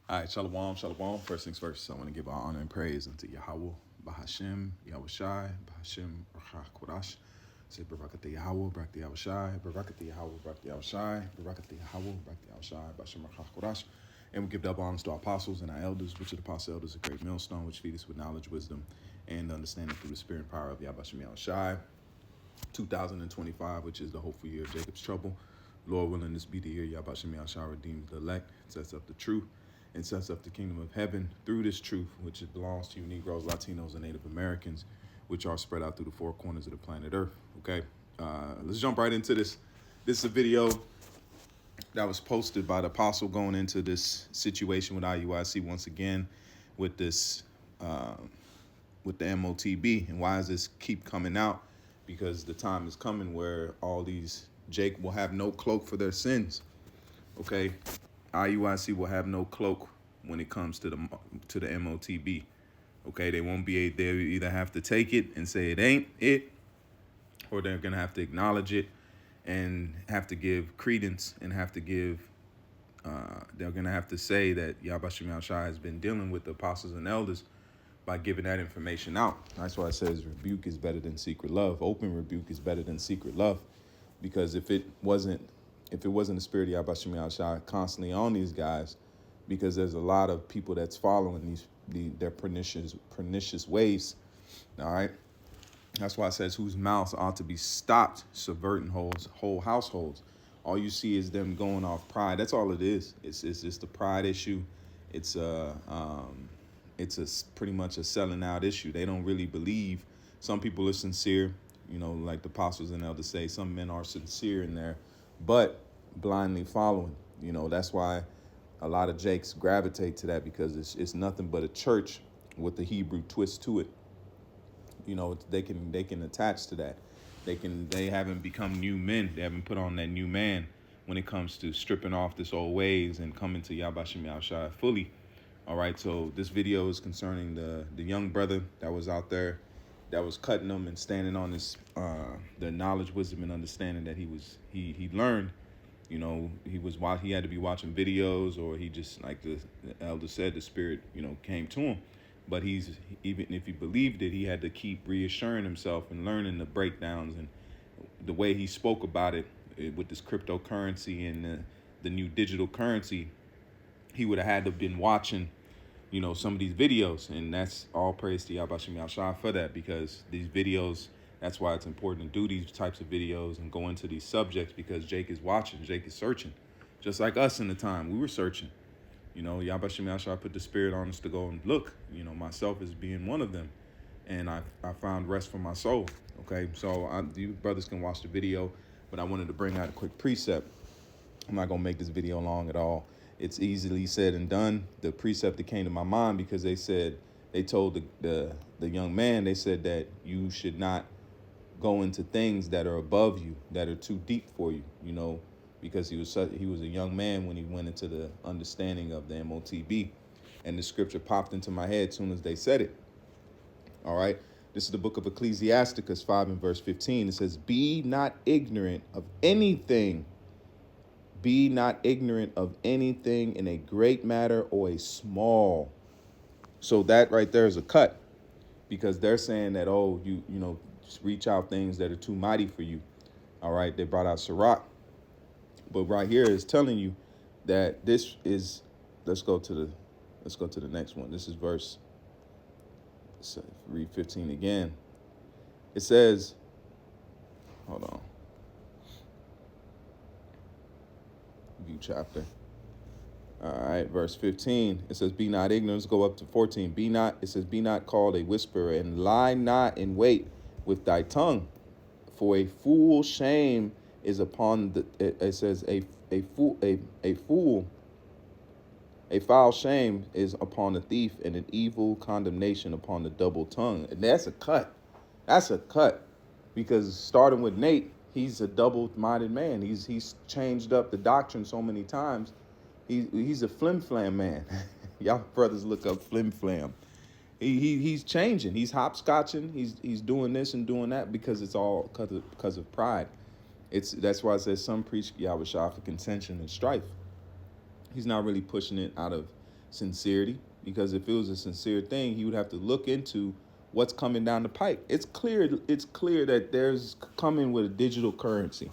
All right, shalom, shalom. First things first, I want to give our honor and praise unto Yahweh, Bahashem, Yahweh Shai, Bahashem, Rachah Kodash. Say, Barakatah Yahweh, Barakatah Yahweh Shai, Barakatah Yahweh, Barakatah Yahweh Shai, Barakatah Yahweh, Barakatah Yahweh Shai, Bahashem, Rachah Kodash. And we give double honors to our apostles and our elders, which are the apostle elders, a great millstone, which feed us with knowledge, wisdom, and understanding through the spirit and power of Yahweh Yahweh Shai. 2025, which is the hopeful year of Jacob's trouble. Lord willing, this be the year Yahweh Shai redeems the elect, sets up the truth, and sets up the kingdom of heaven through this truth, which it belongs to you Negroes, Latinos, and Native Americans, which are spread out through the four corners of the planet Earth. Okay, let's jump right into this. This is a video that was posted by the apostle going into this situation with IUIC once again with this with the MOTB. And why does this keep coming out? Because the time is coming where all these Jake will have no cloak for their sins. Okay, IUIC will have no cloak when it comes to the MOTB. Okay, they won't be. They either have to take it and say it ain't it, or they're gonna have to acknowledge it and have to give credence and have to give. They're gonna have to say that Yahweh Shai has been dealing with the apostles and elders by giving that information out. That's why it says rebuke is better than secret love. Open rebuke is better than secret love, because if it wasn't the spirit of Yahweh Shai constantly on these guys, because there's a lot of people that's following their pernicious ways. All right. That's why it says whose mouths ought to be stopped, subverting whole households. All you see is them going off pride. That's all it is. It's just a pride issue. It's pretty much a selling out issue. They don't really believe. Some people are sincere, like the apostles and elders say. Some men are sincere in there, but blindly following. That's why a lot of Jakes gravitate to that, because it's nothing but a church with the Hebrew twist to it. They can attach to that. They haven't become new men. They haven't put on that new man when it comes to stripping off this old ways and coming to Yahweh Shai fully. All right, so this video is concerning the young brother that was out there, that was cutting them and standing on this the knowledge, wisdom, and understanding that he learned. He had to be watching videos, or he just, like the elder said, the spirit came to him. But even if he believed it, he had to keep reassuring himself and learning the breakdowns and the way he spoke about it with this cryptocurrency and the new digital currency. He would have had to have been watching, some of these videos. And that's all praise to Yahweh Shai for that, because these videos, that's why it's important to do these types of videos and go into these subjects, because Jake is watching, Jake is searching. Just like us in the time, we were searching. Yahweh Shai put the spirit on us to go and look, myself as being one of them. And I found rest for my soul. Okay, so you brothers can watch the video, but I wanted to bring out a quick precept. I'm not going to make this video long at all. It's easily said and done. The precept that came to my mind, because they told the young man, they said that you should not go into things that are above you, that are too deep for you, because he was a young man when he went into the understanding of the MOTB. And the scripture popped into my head as soon as they said it. All right. This is the book of Ecclesiasticus 5 and verse 15. It says, be not ignorant of anything. Be not ignorant of anything in a great matter or a small. So that right there is a cut, because they're saying that, just reach out things that are too mighty for you. All right. They brought out Sirach. But right here is telling you that this is, let's go to the next one. This is verse, read 15 again. It says, hold on. View chapter. All right, verse 15. It says, be not ignorant. Let's go up to 14. It says, be not called a whisperer, and lie not in wait with thy tongue. For a fool shame is upon it says a foul shame is upon the thief, and an evil condemnation upon the double tongue. And that's a cut. That's a cut. Because starting with Nate, he's a double-minded man. He's changed up the doctrine so many times. He's a flim-flam man. Y'all brothers look up flim-flam. He's changing. He's hopscotching. He's doing this and doing that, because it's all because of pride. That's why it says some preach Yahweh Shai for contention and strife. He's not really pushing it out of sincerity, because if it was a sincere thing, he would have to look into what's coming down the pipe. It's clear. It's clear that there's coming with a digital currency.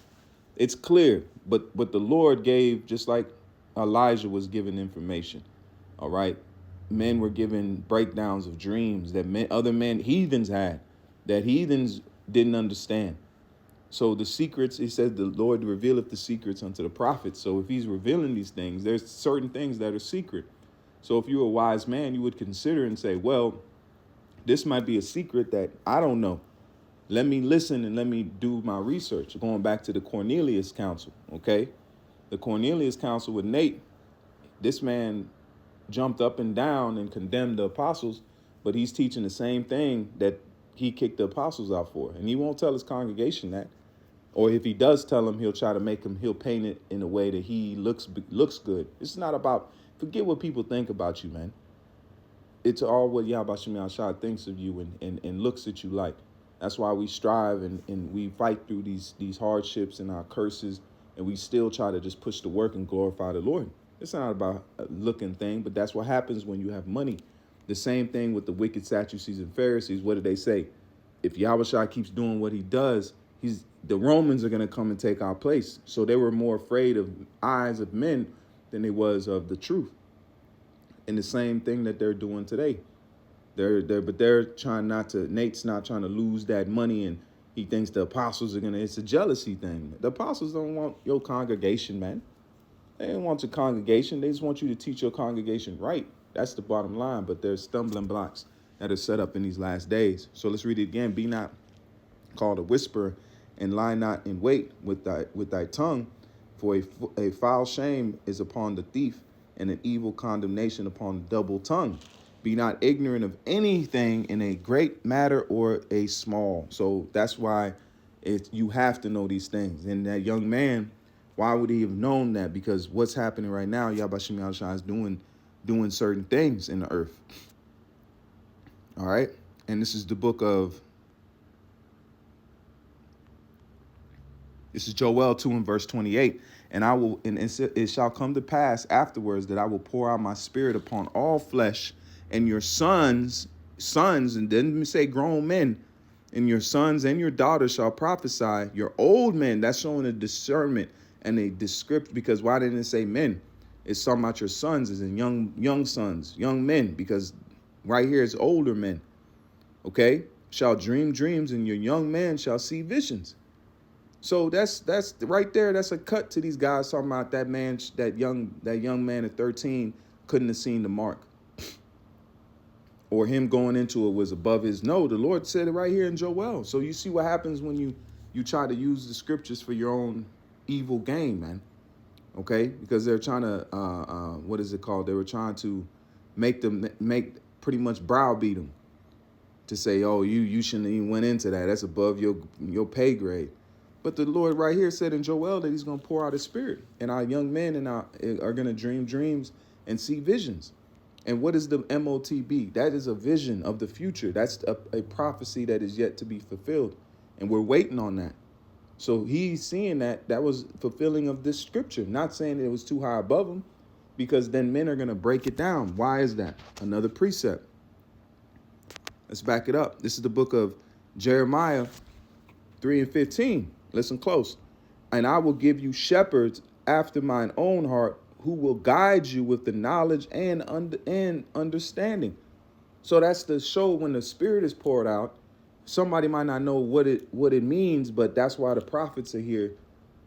It's clear, but the Lord gave, just like Elijah was given information. All right, men were given breakdowns of dreams that other men, heathens had, that heathens didn't understand. So the secrets, he said, the Lord revealeth the secrets unto the prophets. So if he's revealing these things, there's certain things that are secret. So if you're a wise man, you would consider and say, well, this might be a secret that I don't know. Let me listen and let me do my research. Going back to the Cornelius Council, okay? The Cornelius Council with Nate, this man jumped up and down and condemned the apostles, but he's teaching the same thing that he kicked the apostles out for. And he won't tell his congregation that. Or if he does tell them, he'll try to make them, he'll paint it in a way that he looks good. It's not about, forget what people think about you, man. It's all what Yahweh Shem Yahshua thinks of you and looks at you like. That's why we strive and we fight through these hardships and our curses, and we still try to just push the work and glorify the Lord. It's not about a looking thing, but that's what happens when you have money. The same thing with the wicked Sadducees and Pharisees. What did they say? If Yahweh keeps doing what he does, the Romans are going to come and take our place. So they were more afraid of eyes of men than they was of the truth. And the same thing that they're doing today. They're trying not to, Nate's not trying to lose that money, and he thinks the apostles are going to, it's a jealousy thing. The apostles don't want your congregation, man. They don't want your congregation. They just want you to teach your congregation right. That's the bottom line. But there's stumbling blocks that are set up in these last days. So let's read it again. Be not called a whisperer, and lie not in wait with thy tongue, for a foul shame is upon the thief, and an evil condemnation upon the double tongue. Be not ignorant of anything in a great matter or a small. So that's why you have to know these things. And that young man, why would he have known that? Because what's happening right now, Yahweh Shem Yahshua is doing certain things in the earth. All right. And this is the book of, this is Joel 2 and verse 28. And it shall come to pass afterwards that I will pour out my spirit upon all flesh, and your sons, and didn't say grown men, and your sons and your daughters shall prophesy. Your old men, that's showing a discernment and a description, because why didn't it say men? It's talking about your sons, as in young sons, young men, because right here is older men. Okay? Shall dream dreams, and your young man shall see visions. So that's right there. That's a cut to these guys talking about that young man at 13 couldn't have seen the mark, or him going into it was above his. No, the Lord said it right here in Joel. So you see what happens when you try to use the scriptures for your own evil gain, man. Okay, because they're trying to what is it called? They were trying to make pretty much browbeat them to say, oh, you shouldn't even went into that. That's above your pay grade. But the Lord right here said in Joel that he's going to pour out his spirit, and our young men are going to dream dreams and see visions. And what is the MOTB? That is a vision of the future. That's a prophecy that is yet to be fulfilled. And we're waiting on that. So he's seeing that was fulfilling of this scripture, not saying it was too high above him, because then men are going to break it down. Why is that? Another precept. Let's back it up. This is the book of Jeremiah 3 and 15. Listen close. And I will give you shepherds after mine own heart, who will guide you with the knowledge and understanding. So that's the show when the spirit is poured out. Somebody might not know what it means, but that's why the prophets are here,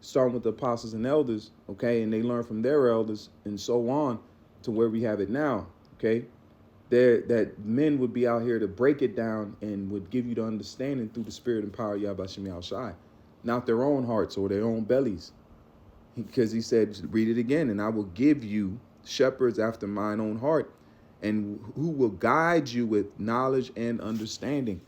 starting with the apostles and elders, okay? And they learn from their elders and so on to where we have it now, okay? That men would be out here to break it down and would give you the understanding through the spirit and power of Yahweh Shem Yahshua, not their own hearts or their own bellies. Because he said, read it again, and I will give you shepherds after mine own heart, and who will guide you with knowledge and understanding.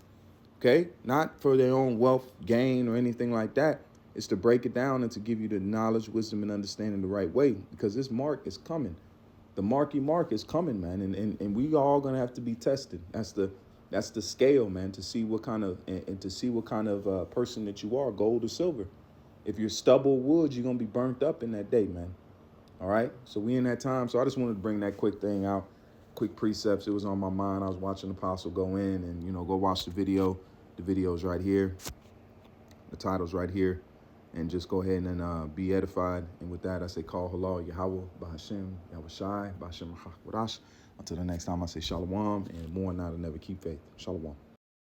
Okay? Not for their own wealth gain or anything like that. It's to break it down and to give you the knowledge, wisdom, and understanding the right way. Because this mark is coming. The marky mark is coming, man. And we all gonna have to be tested. That's the scale, man, to see what kind of person that you are, gold or silver. If you're stubble wood, you're going to be burnt up in that day, man. All right? So we in that time. So I just wanted to bring that quick thing out. quick precepts. It was on my mind. I was watching Apostle go in, and go watch the video. The video's right here. The title's right here. And just go ahead and be edified. And with that, I say, call halal Yahweh, Bahashem, Yahweh Shai, Bahashem Rahak Wadash. Until the next time, I say shalom, and more not to never keep faith. Shalom.